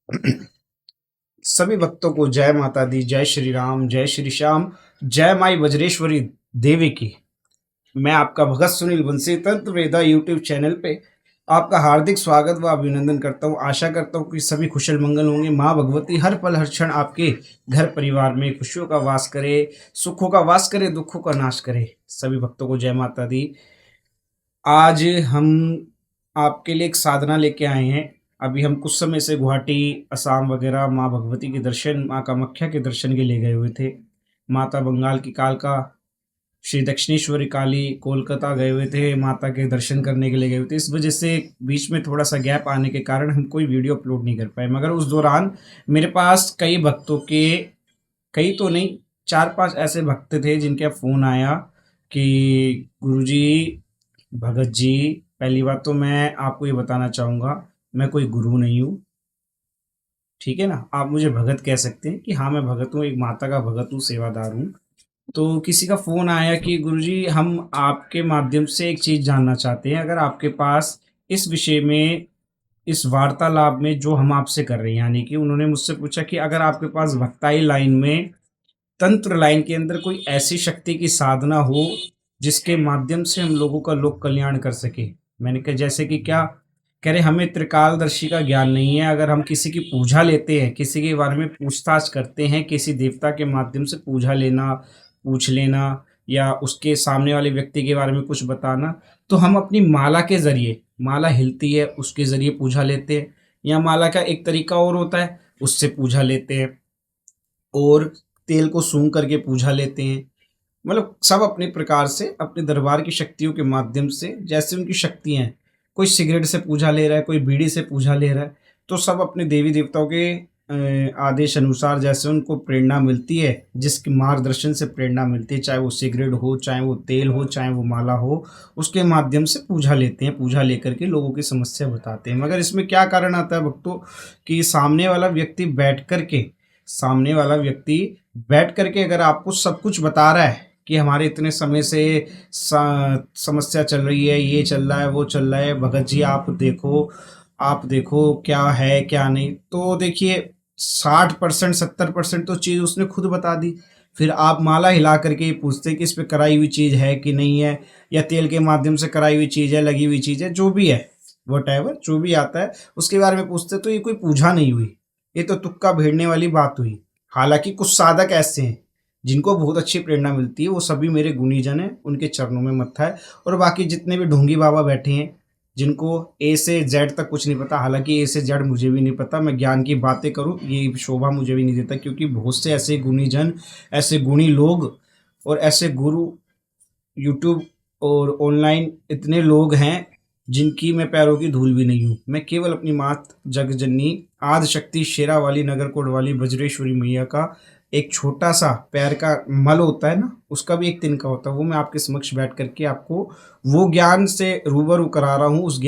सभी भक्तों को जय माता दी, जय श्री राम, जय श्री श्याम, जय माई वज्रेश्वरी देवी की। मैं आपका भगत सुनील बंसी तंत्र वेदा यूट्यूब चैनल पे आपका हार्दिक स्वागत व अभिनंदन करता हूँ। आशा करता हूँ कि सभी कुशल मंगल होंगे। माँ भगवती हर पल हर क्षण आपके घर परिवार में खुशियों का वास करे, सुखों का वास करे, दुखों का नाश करे। सभी भक्तों को जय माता दी। आज हम आपके लिए एक साधना लेके आए हैं। अभी हम कुछ समय से गुवाहाटी, असम वगैरह माँ भगवती के दर्शन, माँ कामाख्या के दर्शन के लिए गए हुए थे। माता बंगाल की कालका, श्री दक्षिणेश्वरी काली कोलकाता गए हुए थे, माता के दर्शन करने के लिए गए हुए थे। इस वजह से बीच में थोड़ा सा गैप आने के कारण हम कोई वीडियो अपलोड नहीं कर पाए, मगर उस दौरान मेरे पास कई भक्तों के, कई तो नहीं, 4-5 ऐसे भक्त थे जिनका फ़ोन आया कि गुरुजी, भगत जी, पहली बात तो मैं आपको ये बताना चाहूँगा, मैं कोई गुरु नहीं हूँ, ठीक है ना? आप मुझे भगत कह सकते हैं कि हाँ, मैं भगत हूँ, एक माता का भगत हूँ, सेवादार हूँ। तो किसी का फ़ोन आया कि गुरुजी, हम आपके माध्यम से एक चीज़ जानना चाहते हैं, अगर आपके पास इस विषय में, इस वार्तालाप में जो हम आपसे कर रहे हैं, यानी कि उन्होंने मुझसे पूछा कि अगर आपके पास भक्ताई लाइन में, तंत्र लाइन के अंदर कोई ऐसी शक्ति की साधना हो जिसके माध्यम से हम लोगों का लोक कल्याण कर सके। मैंने कहा जैसे कि क्या? कह रहे हमें त्रिकालदर्शी का ज्ञान नहीं है। अगर हम किसी की पूजा लेते हैं, किसी के बारे में पूछताछ करते हैं, किसी देवता के माध्यम से पूजा लेना, पूछ लेना, या उसके सामने वाले व्यक्ति के बारे में कुछ बताना, तो हम अपनी माला के जरिए, माला हिलती है उसके जरिए पूजा लेते हैं, या माला का एक तरीका और होता है, उससे पूजा लेते हैं, और तेल को सूंघ करके पूजा लेते हैं। मतलब सब अपने प्रकार से अपने दरबार की शक्तियों के माध्यम से, जैसे उनकी शक्तियाँ हैं। कोई सिगरेट से पूजा ले रहा है, कोई बीड़ी से पूजा ले रहा है, तो सब अपने देवी देवताओं के आदेश अनुसार, जैसे उनको प्रेरणा मिलती है, जिसके मार्गदर्शन से प्रेरणा मिलती है, चाहे वो सिगरेट हो, चाहे वो तेल हो, चाहे वो माला हो, उसके माध्यम से पूजा लेते हैं। पूजा लेकर के लोगों की समस्या बताते हैं। मगर इसमें क्या कारण आता है भक्तों, कि सामने वाला व्यक्ति बैठ करके अगर आपको सब कुछ बता रहा है कि हमारे इतने समय से समस्या चल रही है, ये चल रहा है, वो चल रहा है, भगत जी आप देखो क्या है क्या नहीं, तो देखिए 60% 70% तो चीज़ उसने खुद बता दी। फिर आप माला हिला करके ये पूछते हैं कि इस पे कराई हुई चीज़ है कि नहीं है, या तेल के माध्यम से कराई हुई चीज़ है, लगी हुई चीज़ है, जो भी है, वट एवर जो भी आता है उसके बारे में पूछते, तो ये कोई पूजा नहीं हुई, ये तो तुक्का भेड़ने वाली बात हुई। हालांकि कुछ साधक ऐसे हैं जिनको बहुत अच्छी प्रेरणा मिलती है, वो सभी मेरे गुणीजन हैं, उनके चरणों में मत्था है। और बाकी जितने भी ढोंगी बाबा बैठे हैं, जिनको ए से जेड तक कुछ नहीं पता, हालांकि ए से जेड मुझे भी नहीं पता, मैं ज्ञान की बातें करूं ये शोभा मुझे भी नहीं देता, क्योंकि बहुत से ऐसे गुणीजन, ऐसे गुणी लोग और ऐसे गुरु यूट्यूब और ऑनलाइन इतने लोग हैं जिनकी मैं पैरों की धूल भी नहीं हूँ। मैं केवल अपनी मात जगजननी आदि शक्ति शेरा वाली, नगरकोट वाली वज्रेश्वरी मैया का एक छोटा सा पैर का मल होता है ना, उसका भी एक तिनका होता है, वो मैं आपके समक्ष बैठ करके आपको वो ज्ञान से रूबरू करा रहा हूँ। उस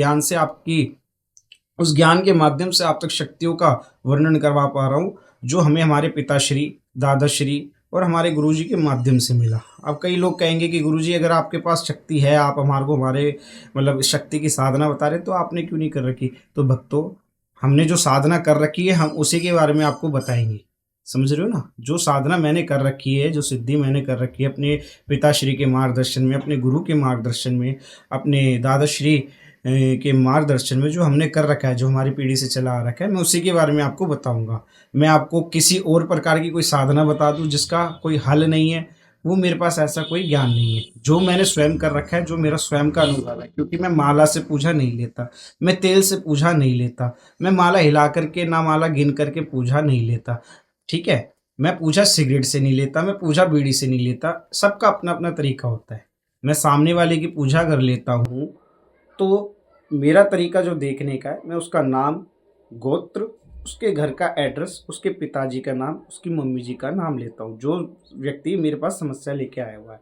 ज्ञान के माध्यम से आप तक शक्तियों का वर्णन करवा पा रहा हूँ, जो हमें हमारे पिताश्री, दादाश्री और हमारे गुरुजी के माध्यम से मिला। अब कई लोग कहेंगे कि गुरुजी, अगर आपके पास शक्ति है, आप हमारे को हमारे मतलब शक्ति की साधना बता रहे, तो आपने क्यों नहीं कर रखी? तो भक्तों, हमने जो साधना कर रखी है, हम उसी के बारे में आपको बताएंगे। समझ रहे हो ना? जो साधना मैंने कर रखी है, जो सिद्धि मैंने कर रखी है अपने पिताश्री के मार्गदर्शन में, अपने गुरु के मार्गदर्शन में, अपने दादाश्री के मार्गदर्शन में, जो हमने कर रखा है, जो हमारी पीढ़ी से चला आ रखा है, मैं उसी के बारे में आपको बताऊंगा। मैं आपको किसी और प्रकार की कोई साधना बता दूं जिसका कोई हल नहीं है, वो मेरे पास ऐसा कोई ज्ञान नहीं है। जो मैंने स्वयं कर रखा है, जो मेरा स्वयं का अनुभव है, क्योंकि मैं माला से पूजा नहीं लेता, मैं तेल से पूजा नहीं लेता, मैं माला हिला करके ना माला गिन करके पूजा नहीं लेता, ठीक है? मैं पूजा सिगरेट से नहीं लेता, मैं पूजा बीड़ी से नहीं लेता। सबका अपना अपना तरीका होता है। मैं सामने वाले की पूजा कर लेता हूँ, तो मेरा तरीका जो देखने का है, मैं उसका नाम, गोत्र, उसके घर का एड्रेस, उसके पिताजी का नाम, उसकी मम्मी जी का नाम लेता हूँ। जो व्यक्ति मेरे पास समस्या लेके आया हुआ है,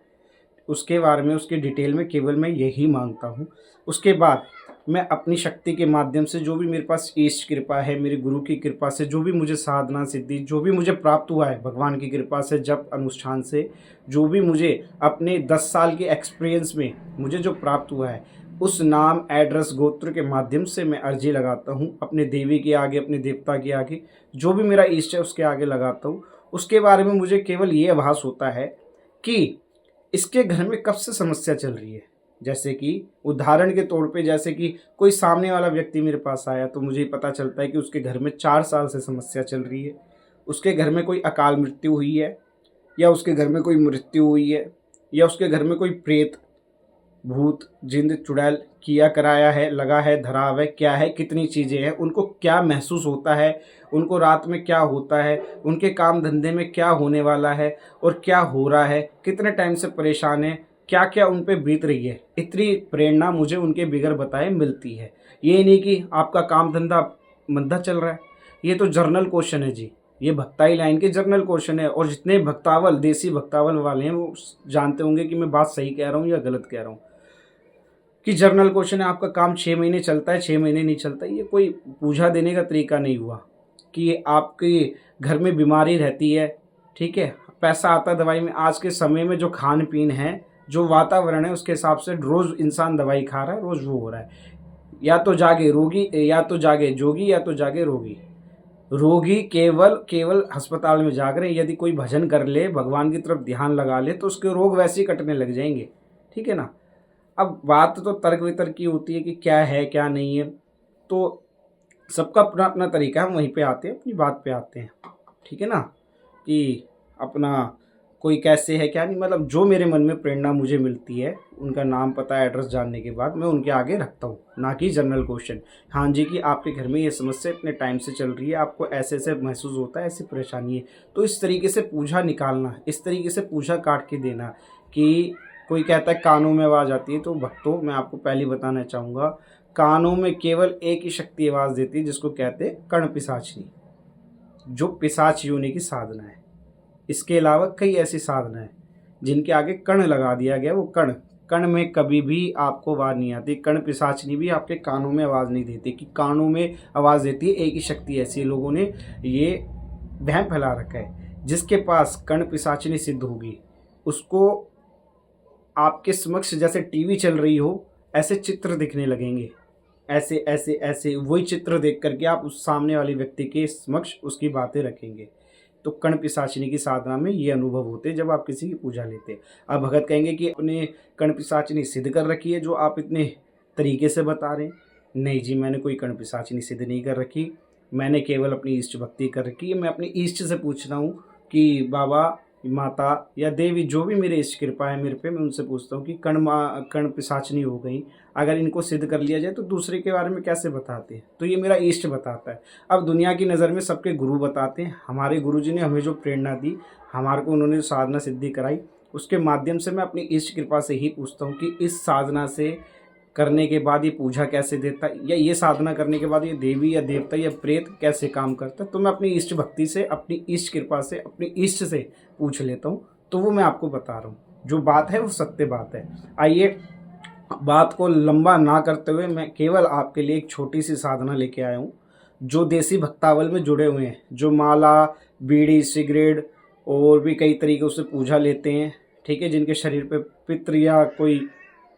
उसके बारे में, उसके डिटेल में केवल मैं यही मांगता हूँ। उसके बाद मैं अपनी शक्ति के माध्यम से, जो भी मेरे पास ईष्ट कृपा है, मेरे गुरु की कृपा से, जो भी मुझे साधना सिद्धि, जो भी मुझे प्राप्त हुआ है भगवान की कृपा से, जप अनुष्ठान से, जो भी मुझे अपने 10 साल के एक्सपीरियंस में मुझे जो प्राप्त हुआ है, उस नाम, एड्रेस, गोत्र के माध्यम से मैं अर्जी लगाता हूँ अपने देवी के आगे, अपने देवता के आगे, जो भी मेरा इष्ट है उसके आगे लगाता हूँ। उसके बारे में मुझे केवल ये आभास होता है कि इसके घर में कब से समस्या चल रही है। जैसे कि उदाहरण के तौर पे, जैसे कि कोई सामने वाला व्यक्ति मेरे पास आया तो मुझे पता चलता है कि उसके घर में 4 साल से समस्या चल रही है। उसके घर में कोई अकाल मृत्यु हुई है, या उसके घर में कोई मृत्यु हुई है, या उसके घर में कोई प्रेत, भूत, जिंद, चुड़ैल किया कराया है, लगा है, धराव है, क्या है, कितनी चीज़ें हैं, उनको क्या महसूस होता है, उनको रात में क्या होता है, उनके काम धंधे में क्या होने वाला है और क्या हो रहा है, कितने टाइम से परेशान है, क्या क्या उन पे बीत रही है। इतनी प्रेरणा मुझे उनके बिगर बताए मिलती है। ये नहीं कि आपका काम धंधा मंदा चल रहा है। ये तो जर्नल क्वेश्चन है जी, ये भक्ताई लाइन के जर्नल क्वेश्चन है। और जितने भक्तावल, देसी भक्तावल वाले हैं वो जानते होंगे कि मैं बात सही कह रहा हूँ या गलत कह रहा हूँ। कि जर्नल क्वेश्चन है, आपका काम 6 महीने चलता है, 6 महीने नहीं चलता। ये कोई पूजा देने का तरीका नहीं हुआ कि आपके घर में बीमारी रहती है, ठीक है, पैसा आता है दवाई में। आज के समय में जो खान पीन है, जो वातावरण है, उसके हिसाब से रोज़ इंसान दवाई खा रहा है, रोज़ वो हो रहा है। या तो जागे रोगी, या तो जागे जोगी, या तो जागे रोगी। रोगी केवल केवल अस्पताल में जाग रहे हैं। यदि कोई भजन कर ले, भगवान की तरफ ध्यान लगा ले, तो उसके रोग वैसे ही कटने लग जाएंगे, ठीक है ना। अब बात तो तर्क वितर्क की होती है कि क्या है क्या नहीं है, तो सबका अपना अपना तरीका है। हम वहीं पे आते हैं, अपनी बात पे आते हैं, ठीक है ना, कि अपना कोई कैसे है क्या नहीं, मतलब जो मेरे मन में प्रेरणा मुझे मिलती है, उनका नाम, पता, एड्रेस जानने के बाद मैं उनके आगे रखता हूँ, ना कि जनरल क्वेश्चन। हाँ जी, कि आपके घर में ये समस्या इतने टाइम से चल रही है, आपको ऐसे ऐसे महसूस होता है, ऐसी परेशानी है। तो इस तरीके से पूछा निकालना, इस तरीके से पूछा काट के देना। कि कोई कहता है कानों में आवाज़ आती है, तो भक्तों मैं आपको पहले बताना चाहूँगा, कानों में केवल एक ही शक्ति आवाज़ देती है, जिसको कहते हैं कर्ण पिशाचिनी, जो पिशाच योनि की साधना है। इसके अलावा कई ऐसी साधना है जिनके आगे कर्ण लगा दिया गया। वो कर्ण, कर्ण में कभी भी आपको आवाज़ नहीं आती। कर्ण पिशाचिनी भी आपके कानों में आवाज़ नहीं देती, कि कानों में आवाज़ देती है एक ही शक्ति। ऐसी लोगों ने ये वहम फैला रखा है। जिसके पास कर्ण पिशाचिनी सिद्ध होगी, उसको आपके समक्ष जैसे टीवी चल रही हो, ऐसे चित्र दिखने लगेंगे। ऐसे ऐसे ऐसे वही चित्र देख करके आप उस सामने वाले व्यक्ति के समक्ष उसकी बातें रखेंगे। तो कर्ण पिशाचिनी की साधना में ये अनुभव होते हैं जब आप किसी की पूजा लेते हैं। अब भगत कहेंगे कि अपने कर्ण पिशाचिनी सिद्ध कर रखी है जो आप इतने तरीके से बता रहे हैं। नहीं जी, मैंने कोई कर्ण पिशाचिनी सिद्ध नहीं कर रखी, मैंने केवल अपनी इष्ट भक्ति कर रखी है। मैं अपनी इष्ट से पूछ रहा हूँ कि बाबा, माता या देवी, जो भी मेरे इष्ट कृपा है मेरे पे, मैं उनसे पूछता हूँ कि कर्ण पिशाचिनी हो गई, अगर इनको सिद्ध कर लिया जाए तो दूसरे के बारे में कैसे बताते हैं। तो ये मेरा इष्ट बताता है। अब दुनिया की नज़र में सबके गुरु बताते हैं। हमारे गुरु जी ने हमें जो प्रेरणा दी, हमारे को उन्होंने साधना सिद्धि कराई, उसके माध्यम से मैं अपनी इष्ट कृपा से ही पूछता हूँ कि इस साधना से करने के बाद ये पूजा कैसे देता है, या ये साधना करने के बाद ये देवी या देवता या प्रेत कैसे काम करता है। तो मैं अपनी इष्ट भक्ति से, अपनी इष्ट कृपा से, अपनी इष्ट से पूछ लेता हूँ। तो वो मैं आपको बता रहा हूँ, जो बात है वो सत्य बात है। आइए, बात को लंबा ना करते हुए मैं केवल आपके लिए एक छोटी सी साधना लेके आया हूँ, जो देसी भक्तावल में जुड़े हुए हैं, जो माला, बीड़ी, सिगरेट और भी कई तरीक़ों से पूजा लेते हैं, ठीक है, जिनके शरीर पे पितृ या कोई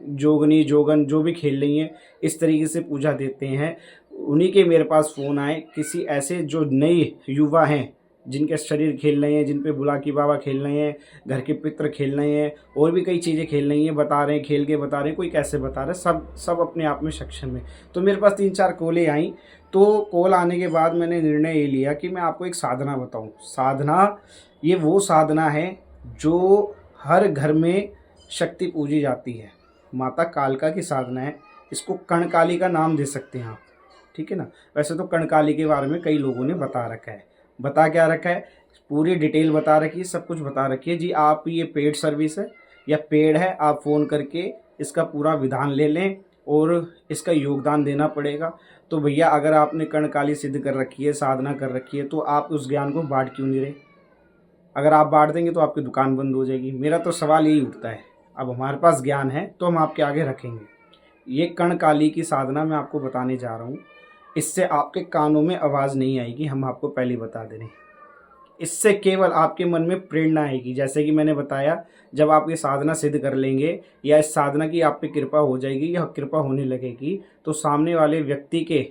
जोगनी जोगन जो भी खेल रही हैं, इस तरीके से पूजा देते हैं। उन्हीं के मेरे पास फ़ोन आए, किसी ऐसे जो नए युवा हैं, जिनके शरीर खेल रहे हैं, जिन पे बुलाकी बाबा खेल रहे हैं, घर के पितर खेल रहे हैं, और भी कई चीज़ें खेल रही हैं, बता रहे हैं, खेल के बता रहे हैं, कोई कैसे बता रहा है, सब सब अपने आप में सक्षम है। तो मेरे पास 3-4 कॉलें आई। तो कॉल आने के बाद मैंने निर्णय ये लिया कि मैं आपको एक साधना बताऊँ। साधना, ये वो साधना है जो हर घर में शक्ति पूजी जाती है। माता कालिका की साधना है। इसको कर्णकाली का नाम दे सकते हैं आप, ठीक है ना। वैसे तो कर्णकाली के बारे में कई लोगों ने बता रखा है। बता क्या रखा है, पूरी डिटेल बता रखी है, सब कुछ बता रखी है जी। आप ये पेड सर्विस है या पेड है, आप फ़ोन करके इसका पूरा विधान ले लें और इसका योगदान देना पड़ेगा। तो भैया, अगर आपने कर्णकाली सिद्ध कर रखी है, साधना कर रखी है, तो आप उस ज्ञान को बांट क्यों नहीं रहे। अगर आप बांट देंगे तो आपकी दुकान बंद हो जाएगी। मेरा तो सवाल यही उठता है। अब हमारे पास ज्ञान है तो हम आपके आगे रखेंगे। ये कर्णकाली की साधना मैं आपको बताने जा रहा हूँ। इससे आपके कानों में आवाज़ नहीं आएगी, हम आपको पहले बता दे रहे हैं। इससे केवल आपके मन में प्रेरणा आएगी। जैसे कि मैंने बताया, जब आप ये साधना सिद्ध कर लेंगे या इस साधना की आप पे कृपा हो जाएगी या कृपा होने लगेगी, तो सामने वाले व्यक्ति के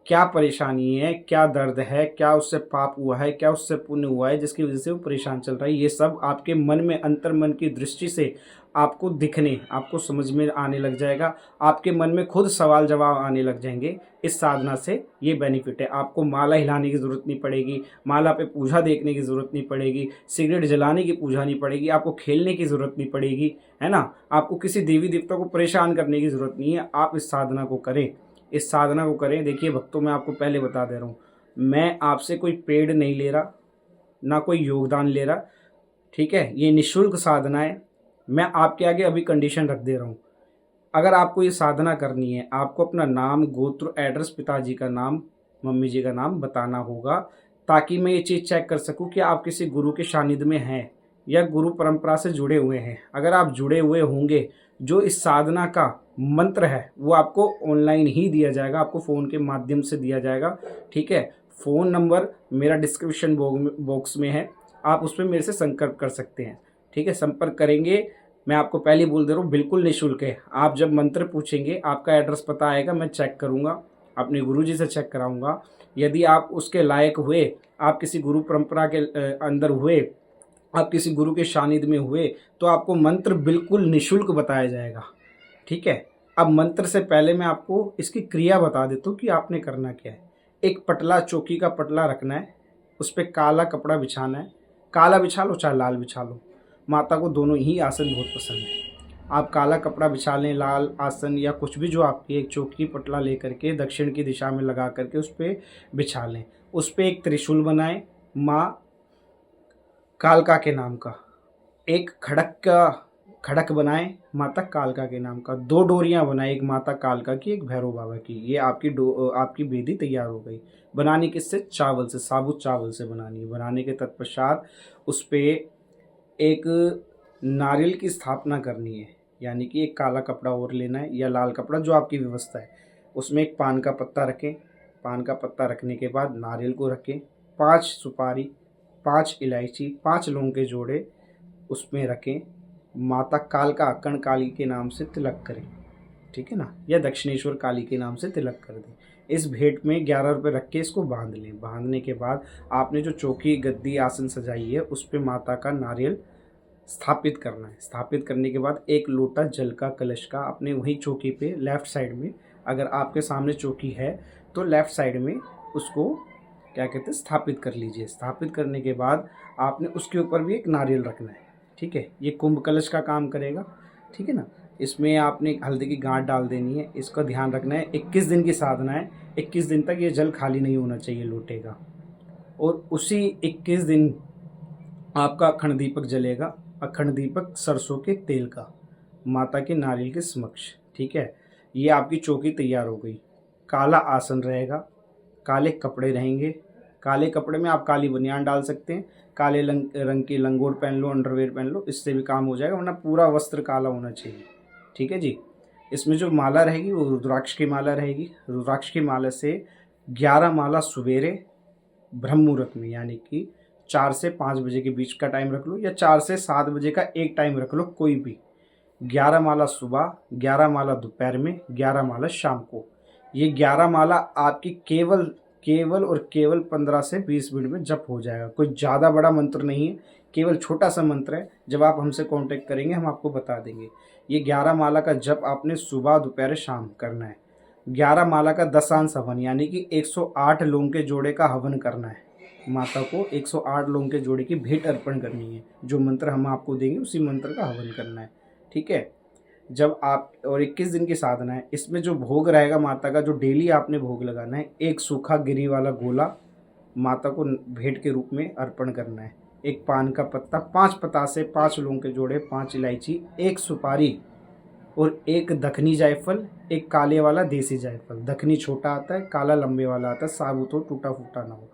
क्या परेशानी है, क्या दर्द है, क्या उससे पाप हुआ है, क्या उससे पुण्य हुआ है जिसकी वजह से वो परेशान चल रहा है, ये सब आपके मन में अंतर मन की दृष्टि से आपको दिखने, आपको समझ में आने लग जाएगा। आपके मन में खुद सवाल जवाब आने लग जाएंगे। इस साधना से ये बेनिफिट है। आपको माला हिलाने की ज़रूरत नहीं पड़ेगी, माला पे पूजा देखने की ज़रूरत नहीं पड़ेगी, सिगरेट जलाने की पूजा नहीं पड़ेगी, आपको खेलने की ज़रूरत नहीं पड़ेगी, है ना। आपको किसी देवी देवता को परेशान करने की ज़रूरत नहीं है। आप इस साधना को करें, इस साधना को करें। देखिए भक्तों, मैं आपको पहले बता दे रहा हूँ, मैं आपसे कोई पेड नहीं ले रहा, ना कोई योगदान ले रहा, ठीक है। ये निःशुल्क साधना है। मैं आपके आगे अभी कंडीशन रख दे रहा हूँ। अगर आपको ये साधना करनी है, आपको अपना नाम, गोत्र, एड्रेस, पिताजी का नाम, मम्मी जी का नाम बताना होगा, ताकि मैं ये चीज़ चेक कर सकूं कि आप किसी गुरु के सानिध्य में हैं या गुरु परंपरा से जुड़े हुए हैं। अगर आप जुड़े हुए होंगे, जो इस साधना का मंत्र है वो आपको ऑनलाइन ही दिया जाएगा, आपको फ़ोन के माध्यम से दिया जाएगा, ठीक है। फ़ोन नंबर मेरा डिस्क्रिप्शन बॉक्स में है, आप उस पर मेरे से संपर्क कर सकते हैं, ठीक है। संपर्क करेंगे, मैं आपको पहले ही बोल दे रहा हूँ, बिल्कुल निःशुल्क है। आप जब मंत्र पूछेंगे, आपका एड्रेस पता आएगा, मैं चेक करूँगा, अपने गुरुजी से चेक कराऊँगा। यदि आप उसके लायक हुए, आप किसी गुरु परंपरा के अंदर हुए, आप किसी गुरु के सानिध्य में हुए, तो आपको मंत्र बिल्कुल निःशुल्क बताया जाएगा, ठीक है। अब मंत्र से पहले मैं आपको इसकी क्रिया बता देता हूँ कि आपने करना क्या है। एक पटला, चौकी का पटला रखना है, उस पर काला कपड़ा बिछाना है। काला बिछा लो चाहे लाल बिछा लो, माता को दोनों ही आसन बहुत पसंद है। आप काला कपड़ा बिछा लें, लाल आसन या कुछ भी जो आपकी, एक चौकी पटला लेकर के दक्षिण की दिशा में लगा करके उस पर बिछा लें। उस पर एक त्रिशूल बनाएं, माँ कालका के नाम का। एक खड़क बनाएं, माता कालका के नाम का। 2 डोरियां बनाएं, एक माता कालका की, एक भैरव बाबा की। ये आपकी बेदी तैयार हो गई। बनानी किससे? चावल से, साबुत चावल से बनानी है। बनाने के तत्पश्चात उस पर एक नारियल की स्थापना करनी है, यानी कि एक काला कपड़ा और लेना है या लाल कपड़ा, जो आपकी व्यवस्था है। उसमें एक पान का पत्ता रखें। पान का पत्ता रखने के बाद नारियल को रखें, 5 सुपारी, 5 इलायची, 5 लौंग के जोड़े उसमें रखें। माता कालका अक्कन काली के नाम से तिलक करें, ठीक है ना, या दक्षिणेश्वर काली के नाम से तिलक कर दें। इस भेंट में 11 रुपये रख के इसको बांध लें। बांधने के बाद आपने जो चौकी, गद्दी, आसन सजाई है, उस पर माता का नारियल स्थापित करना है। स्थापित करने के बाद एक लोटा जल का, कलश का, अपने वही चौकी पे लेफ़्ट साइड में, अगर आपके सामने चौकी है तो लेफ़्ट साइड में उसको क्या कहते हैं, स्थापित कर लीजिए। स्थापित करने के बाद आपने उसके ऊपर भी एक नारियल रखना है, ठीक है। ये कुंभ कलश का काम करेगा, ठीक है ना। इसमें आपने हल्दी की गांठ डाल देनी है, इसका ध्यान रखना है। 21 दिन की साधना है, 21 दिन तक ये जल खाली नहीं होना चाहिए लोटे का। और उसी 21 दिन आपका अखंड दीपक जलेगा। अखंड दीपक सरसों के तेल का, माता के नारियल के समक्ष, ठीक है। ये आपकी चौकी तैयार हो गई। काला आसन रहेगा, काले कपड़े रहेंगे। काले कपड़े में आप काली बनियान डाल सकते हैं, काले रंग की लंगोट पहन लो, अंडरवेयर पहन लो, इससे भी काम हो जाएगा, वरना पूरा वस्त्र काला होना चाहिए, ठीक है जी। इसमें जो माला रहेगी वो रुद्राक्ष की माला रहेगी। रुद्राक्ष की माला से 11 माला सवेरे ब्रह्म मुहूर्त में, यानी कि 4 से 5 बजे के बीच का टाइम रख लो, या 4 से 7 बजे का एक टाइम रख लो, कोई भी। 11 माला सुबह, 11 माला दोपहर में, 11 माला शाम को। ये 11 माला आपकी केवल और केवल 15 से 20 मिनट में जप हो जाएगा। कोई ज़्यादा बड़ा मंत्र नहीं है, केवल छोटा सा मंत्र है। जब आप हमसे कांटेक्ट करेंगे हम आपको बता देंगे। ये 11 माला का जप आपने सुबह, दोपहर, शाम करना है। 11 माला का दशांश हवन, यानी कि 108 लौंग के जोड़े का हवन करना है। माता को 108 लौंग के जोड़े की भेंट अर्पण करनी है। जो मंत्र हम आपको देंगे उसी मंत्र का हवन करना है, ठीक है। जब आप, और 21 दिन की साधना है। इसमें जो भोग रहेगा माता का, जो डेली आपने भोग लगाना है, एक सूखा गिरी वाला गोला माता को भेंट के रूप में अर्पण करना है। एक पान का पत्ता, 5 पतासे, 5 लौंग के जोड़े, 5 इलायची, 1 सुपारी और 1 दखनी जायफल, एक काले वाला देसी जायफल। दखनी छोटा आता है, काला लंबे वाला आता है, साबुत हो, टूटा फूटा ना हो।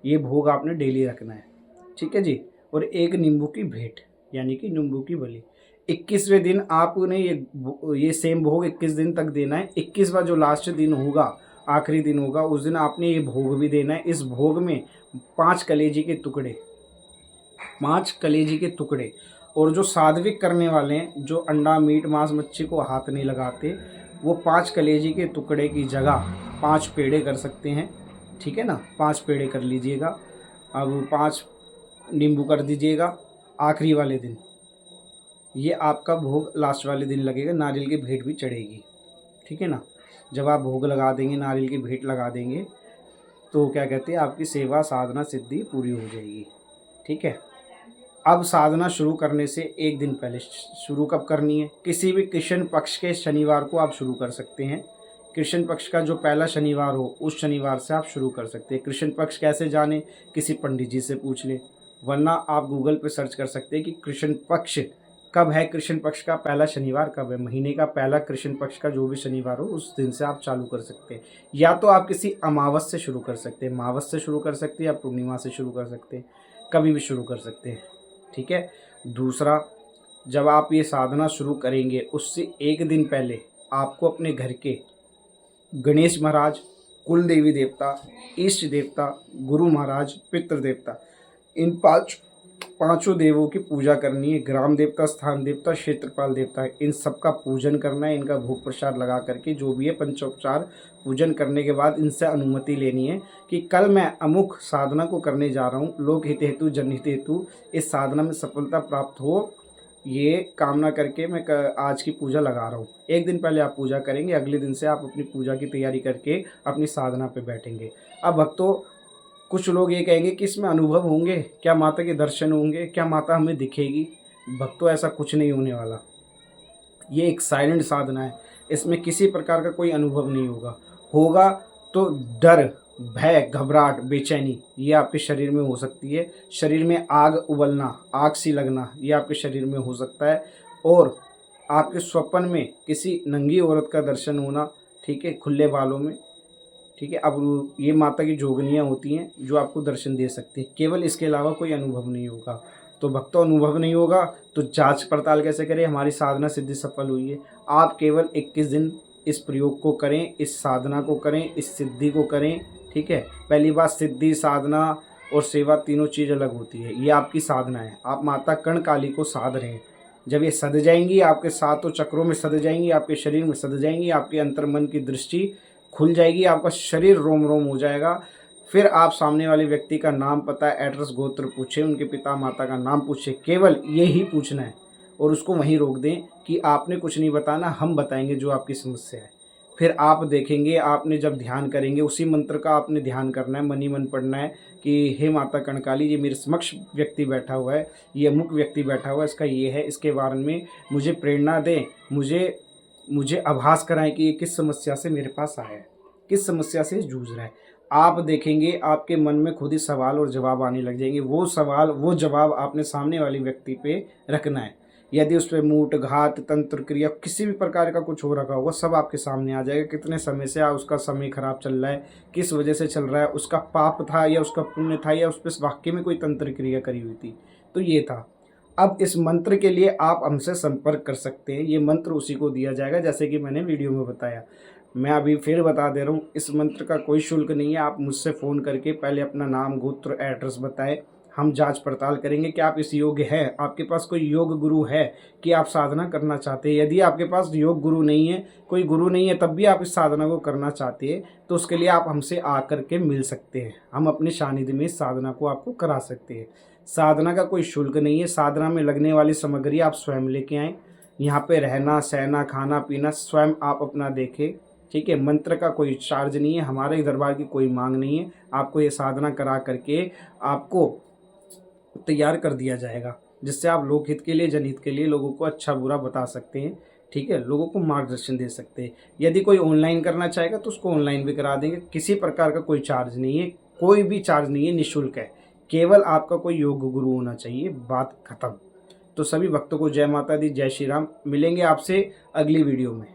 ये भोग आपने डेली रखना है, ठीक है जी। और 1 नींबू की भेंट, यानी कि नींबू की बलि। 21वें दिन आपने ये सेम भोग 21 दिन तक देना है। 21वां जो लास्ट दिन होगा, आखिरी दिन होगा, उस दिन आपने ये भोग भी देना है। इस भोग में 5 कलेजी के टुकड़े, 5 कलेजी के टुकड़े। और जो सात्विक करने वाले हैं, जो अंडा मीट मांस मच्छी को हाथ नहीं लगाते, वो 5 कलेजी के टुकड़े की जगह 5 पेड़े कर सकते हैं। ठीक है ना, 5 पेड़े कर लीजिएगा। अब 5 नींबू कर दीजिएगा। आखिरी वाले दिन ये आपका भोग लास्ट वाले दिन लगेगा, नारियल की भेंट भी चढ़ेगी। ठीक है ना, जब आप भोग लगा देंगे, नारियल की भेंट लगा देंगे, तो क्या कहते हैं, आपकी सेवा साधना सिद्धि पूरी हो जाएगी। ठीक है। अब साधना शुरू करने से एक दिन पहले शुरू कब करनी है, किसी भी कृष्ण पक्ष के शनिवार को आप शुरू कर सकते हैं। कृष्ण पक्ष का जो पहला शनिवार हो उस शनिवार से आप शुरू कर सकते हैं। कृष्ण पक्ष कैसे जाने, किसी पंडित जी से पूछ लें, वरना आप गूगल पे सर्च कर सकते हैं कि कृष्ण पक्ष कब है, कृष्ण पक्ष का पहला शनिवार कब है। महीने का पहला कृष्ण पक्ष का जो भी शनिवार हो उस दिन से आप चालू कर सकते हैं। या तो आप किसी अमावस से शुरू कर सकते हैं, मावस से शुरू कर सकते हैं, या पूर्णिमा से शुरू कर सकते हैं, कभी भी शुरू कर सकते हैं। ठीक है। दूसरा, जब आप ये साधना शुरू करेंगे उससे एक दिन पहले आपको अपने घर के गणेश महाराज, कुल देवी देवता, इष्ट देवता, गुरु महाराज, पितृ देवता, इन पांचों देवों की पूजा करनी है। ग्राम देवता, स्थान देवता, क्षेत्रपाल देवता, इन सब का पूजन करना है। इनका भोग प्रसाद लगा करके जो भी है पंचोपचार पूजन करने के बाद इनसे अनुमति लेनी है कि कल मैं अमुक साधना को करने जा रहा हूँ, लोक हित हेतु, जनहित हेतु इस साधना में सफलता प्राप्त हो, ये कामना करके मैं आज की पूजा लगा रहा हूँ। एक दिन पहले आप पूजा करेंगे, अगले दिन से आप अपनी पूजा की तैयारी करके अपनी साधना पे बैठेंगे। अब भक्तों, कुछ लोग ये कहेंगे कि इसमें अनुभव होंगे क्या, माता के दर्शन होंगे क्या, माता हमें दिखेगी। भक्तों, ऐसा कुछ नहीं होने वाला। ये एक साइलेंट साधना है, इसमें किसी प्रकार का कोई अनुभव नहीं होगा तो डर, भय, घबराहट, बेचैनी ये आपके शरीर में हो सकती है। शरीर में आग उबलना, आग सी लगना, ये आपके शरीर में हो सकता है। और आपके स्वप्न में किसी नंगी औरत का दर्शन होना, ठीक है, खुले बालों में। ठीक है। अब ये माता की जोगनियाँ होती हैं जो आपको दर्शन दे सकती हैं, केवल इसके अलावा कोई अनुभव नहीं होगा। तो भक्तों, अनुभव नहीं होगा तो जांच पड़ताल कैसे करें, हमारी साधना सिद्धि सफल हुई है। आप केवल 21 दिन इस प्रयोग को करें, इस साधना को करें, इस सिद्धि को करें। ठीक है। पहली बात, सिद्धि, साधना और सेवा तीनों चीज़ अलग होती है। ये आपकी साधना है, आप माता कर्णकाली को साध रहे हैं। जब ये सद जाएंगी, आपके सातों चक्रों में सद जाएंगी, आपके शरीर में सद जाएंगी, आपके अंतर्मन की दृष्टि खुल जाएगी, आपका शरीर रोम रोम हो जाएगा। फिर आप सामने वाले व्यक्ति का नाम, पता, एड्रेस, गोत्र पूछें, उनके पिता माता का नाम पूछें, केवल ये ही पूछना है। और उसको वहीं रोक दें कि आपने कुछ नहीं बताना, हम बताएंगे जो आपकी समस्या है। फिर आप देखेंगे, आपने जब ध्यान करेंगे उसी मंत्र का आपने ध्यान करना है, मन ही मन पढ़ना है कि हे माता कर्णकाली, ये मेरे समक्ष व्यक्ति बैठा हुआ है, ये अमुक व्यक्ति बैठा हुआ है, इसका ये है, इसके बारे में मुझे प्रेरणा दें, मुझे आभास कराएं कि ये किस समस्या से मेरे पास आया है, किस समस्या से जूझ रहा है। आप देखेंगे आपके मन में खुद ही सवाल और जवाब आने लग जाएंगे। वो सवाल, वो जवाब आपने सामने वाली व्यक्ति पे रखना है। यदि उस पर मूट, घात, तंत्र क्रिया, किसी भी प्रकार का कुछ हो रखा होगा, सब आपके सामने आ जाएगा। कितने समय से उसका समय खराब चल रहा है, किस वजह से चल रहा है, उसका पाप था या उसका पुण्य था, या उस पर वाकई में कोई तंत्र क्रिया करी हुई थी, तो ये था। अब इस मंत्र के लिए आप हमसे संपर्क कर सकते हैं। ये मंत्र उसी को दिया जाएगा जैसे कि मैंने वीडियो में बताया। मैं अभी फिर बता दे रहा हूँ, इस मंत्र का कोई शुल्क नहीं है। आप मुझसे फ़ोन करके पहले अपना नाम, गोत्र, एड्रेस बताएं, हम जांच पड़ताल करेंगे कि आप इस योग्य हैं। आपके पास कोई योग गुरु है कि आप साधना करना चाहते हैं। यदि आपके पास योग गुरु नहीं है, कोई गुरु नहीं है, तब भी आप इस साधना को करना चाहते हैं, तो उसके लिए आप हमसे आकर के मिल सकते हैं। हम अपने सानिध्य में इस साधना को आपको करा सकते हैं। साधना का कोई शुल्क नहीं है। साधना में लगने वाली सामग्री आप स्वयं लेके आएँ। यहाँ पे रहना, सहना, खाना पीना स्वयं आप अपना देखें। ठीक है। मंत्र का कोई चार्ज नहीं है, हमारे दरबार की कोई मांग नहीं है। आपको ये साधना करा करके आपको तैयार कर दिया जाएगा, जिससे आप लोकहित के लिए, जनहित के लिए लोगों को अच्छा बुरा बता सकते हैं। ठीक है। लोगों को मार्गदर्शन दे सकते हैं। यदि कोई ऑनलाइन करना चाहेगा तो उसको ऑनलाइन भी करा देंगे। किसी प्रकार का कोई चार्ज नहीं है, कोई भी चार्ज नहीं है, निःशुल्क है। केवल आपका कोई योग गुरु होना चाहिए, बात खत्म। तो सभी भक्तों को जय माता दी, जय श्री राम। मिलेंगे आपसे अगली वीडियो में।